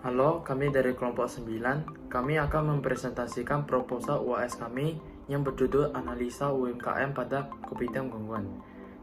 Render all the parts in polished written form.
Halo, kami dari kelompok 9. Kami akan mempresentasikan proposal UAS kami yang berjudul Analisa UMKM pada Kopitiam Gongguan.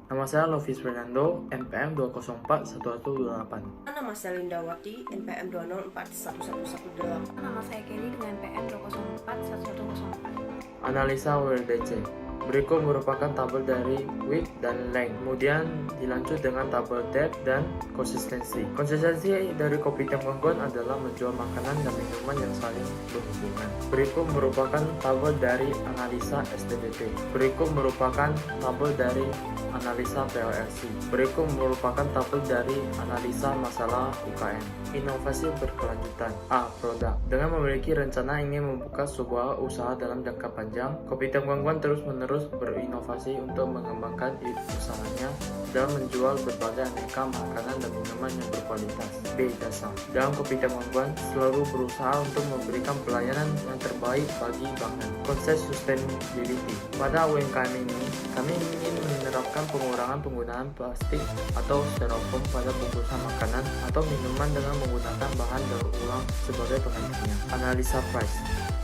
Nama saya Lovis Fernando, NPM 2041128. Nama saya Lindawati, NPM 2041118. Nama saya Kelly dengan NPM 2041104. Analisa WLDC. Berikut merupakan tabel dari width dan length, kemudian dilanjut dengan tabel depth dan konsistensi. Konsistensi dari Kopitiam Gongguan adalah menjual makanan dan minuman yang saling berhubungan. Berikut merupakan tabel dari analisa STBP. Berikut merupakan tabel dari analisa PLLC. Berikut merupakan tabel dari analisa masalah UKM. Inovasi berkelanjutan. A. Produk. Dengan memiliki rencana ingin membuka sebuah usaha dalam jangka panjang, Kopitiam Gongguan terus-menerus berinovasi untuk mengembangkan usahanya dalam menjual berbagai aneka makanan dan minuman yang berkualitas. B. Dasar. Dalam Kopitiam Gongguan selalu berusaha untuk memberikan pelayanan yang terbaik bagi pelanggan. Konsep sustainability. Pada UMKM ini, kami ingin menerapkan pengurangan penggunaan plastik atau styrofoam pada bungkusan makanan atau minuman dengan menggunakan bahan daur ulang sebagai penggantinya. Analisa price.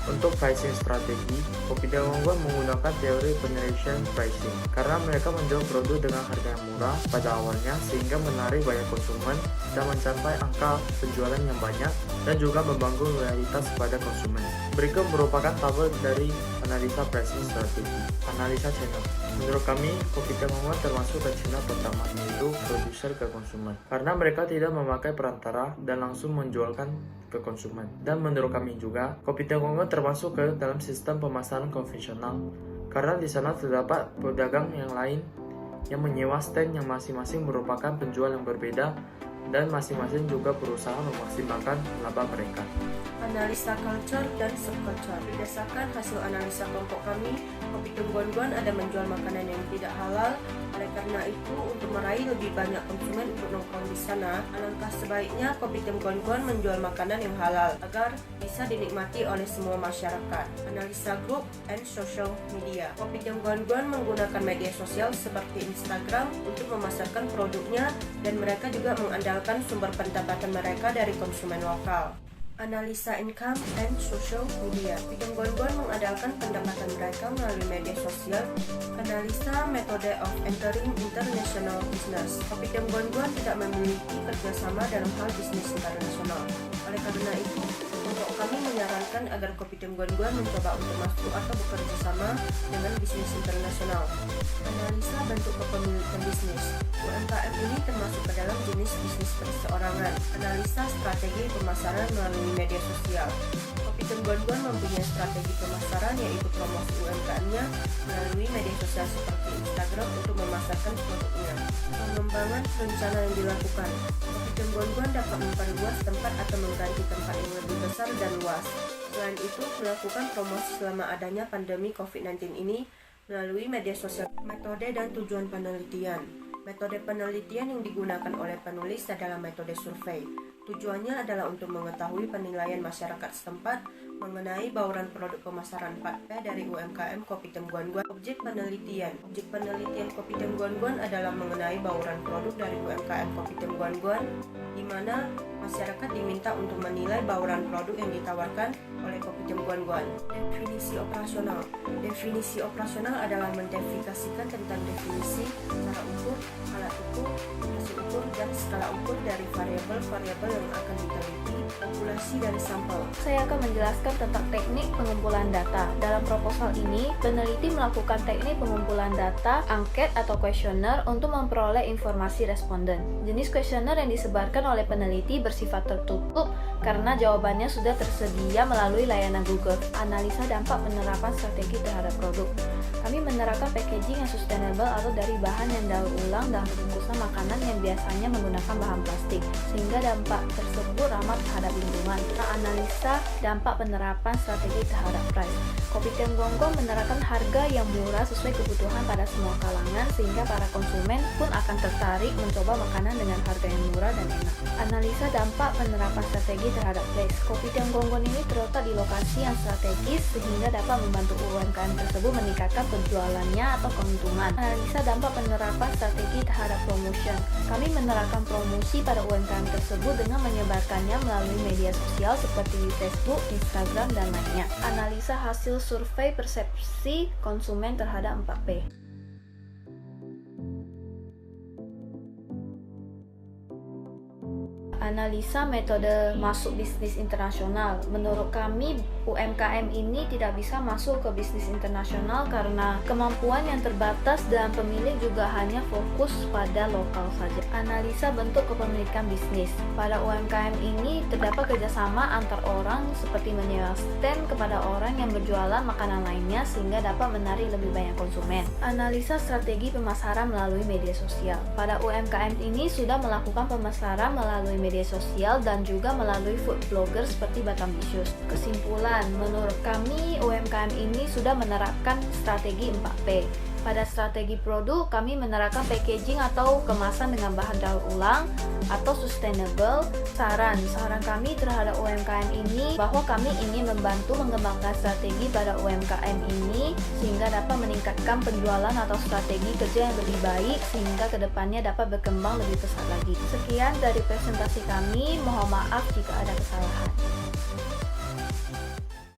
Untuk pricing strategi, Kopitiam Gongguan menggunakan teori penetration pricing karena mereka menjual produk dengan harga yang murah pada awalnya sehingga menarik banyak konsumen dan mencapai angka penjualan yang banyak dan juga membangun loyalitas pada konsumen. Berikut merupakan tabel dari analisa pricing strategi. Analisa channel. Menurut kami, Kopitiam Gongguan termasuk ke channel pertama, yaitu produser ke konsumen, karena mereka tidak memakai perantara dan langsung menjualkan ke konsumen. Dan menurut kami juga, Kopitiam Gongguan termasuk ke dalam sistem pemasaran konvensional, karena di sana terdapat pedagang yang lain yang menyewa stand yang masing-masing merupakan penjual yang berbeda dan masing-masing juga berusaha memaksimalkan laba mereka. Analisa culture dan subculture. Berdasarkan hasil analisa kelompok kami, Kopitiam Gongguan ada menjual makanan yang tidak halal. Oleh karena itu, untuk meraih lebih banyak konsumen untuk nongkrong di sana, alangkah sebaiknya Kopitiam Gongguan menjual makanan yang halal agar bisa dinikmati oleh semua masyarakat. Analisa group and social media. Kopitiam Gongguan menggunakan media sosial seperti Instagram untuk memasarkan produknya dan mereka juga mengandalkan sumber pendapatan mereka dari konsumen lokal. Analisa income and social media. Kopitiam Gongguan mengandalkan pendapatan mereka melalui media sosial. Analisa metode of entering international business. Kopitiam Gongguan tidak memiliki kerjasama dalam hal bisnis internasional. Oleh karena itu, kelompok kami menyarankan agar Kopitiam Gongguan mencoba untuk masuk atau bekerja sama dengan bisnis internasional. Analisa bentuk kepemilikan bisnis. UMKM ini termasuk ke dalam jenis bisnis perseorangan. Analisa strategi pemasaran melalui media sosial. Kopitiam Gongguan mempunyai strategi pemasaran yaitu promosi UMKM-nya melalui media sosial seperti Instagram untuk memasarkan produknya. Pengembangan rencana yang dilakukan. Kopitiam Gongguan dapat memperluas tempat atau mengganti tempat yang lebih besar dan luas. Selain itu, melakukan promosi selama adanya pandemi COVID-19 ini melalui media sosial. Metode dan tujuan penelitian. Metode penelitian yang digunakan oleh penulis adalah metode survei. Tujuannya adalah untuk mengetahui penilaian masyarakat setempat mengenai bauran produk pemasaran 4P dari UMKM Kopitiam Gongguan. Objek penelitian. Objek penelitian Kopitiam Gongguan adalah mengenai bauran produk dari UMKM Kopitiam Gongguan, di mana masyarakat diminta untuk menilai bauran produk yang ditawarkan oleh Kopitiam Gongguan. Definisi operasional. Definisi operasional adalah mendefinisikan tentang definisi, cara ukur, alat ukur, hasil ukur, dan skala ukur dari variabel-variabel yang akan diteliti, populasi dari sampel. Saya akan menjelaskan tentang teknik pengumpulan data. Dalam proposal ini, peneliti melakukan teknik pengumpulan data, angket atau kuesioner untuk memperoleh informasi responden. Jenis kuesioner yang disebarkan oleh peneliti bersifat tertutup karena jawabannya sudah tersedia melalui layanan Google. Analisa dampak penerapan strategi terhadap produk. Kami menerapkan packaging yang sustainable atau dari bahan yang daur ulang dalam bungkusan makanan yang biasanya menggunakan bahan plastik, sehingga dampak tersebut ramah terhadap lingkungan. Analisa dampak penerapan strategi terhadap price. Kopitiam Gongguan menerapkan harga yang murah sesuai kebutuhan pada semua kalangan, sehingga para konsumen pun akan tertarik mencoba makanan dengan harga yang murah dan enak. Analisa dampak penerapan strategi terhadap place. Kopitiam Gongguan ini terletak terletak di lokasi yang strategis sehingga dapat membantu UMKM tersebut meningkatkan penjualannya atau keuntungan. Analisa dampak penerapan strategi terhadap promotion. Kami menerapkan promosi pada UMKM tersebut dengan menyebarkannya melalui media sosial seperti Facebook, Instagram, dan lainnya. Analisa hasil survei persepsi konsumen terhadap 4P. Analisa metode masuk bisnis internasional. Menurut kami, UMKM ini tidak bisa masuk ke bisnis internasional karena kemampuan yang terbatas dan pemilik juga hanya fokus pada lokal saja. Analisa bentuk kepemilikan bisnis. Pada UMKM ini terdapat kerjasama antar orang seperti menyewa stand kepada orang yang berjualan makanan lainnya sehingga dapat menarik lebih banyak konsumen. Analisa strategi pemasaran melalui media sosial. Pada UMKM ini sudah melakukan pemasaran melalui media sosial dan juga melalui food blogger seperti Bakambisius. Kesimpulan, menurut kami UMKM ini sudah menerapkan strategi 4P. Pada strategi produk, kami menerapkan packaging atau kemasan dengan bahan daur ulang atau sustainable. Saran kami terhadap UMKM ini bahwa kami ingin membantu mengembangkan strategi pada UMKM ini sehingga dapat meningkatkan penjualan atau strategi kerja yang lebih baik sehingga kedepannya dapat berkembang lebih pesat lagi. Sekian dari presentasi kami, mohon maaf jika ada kesalahan.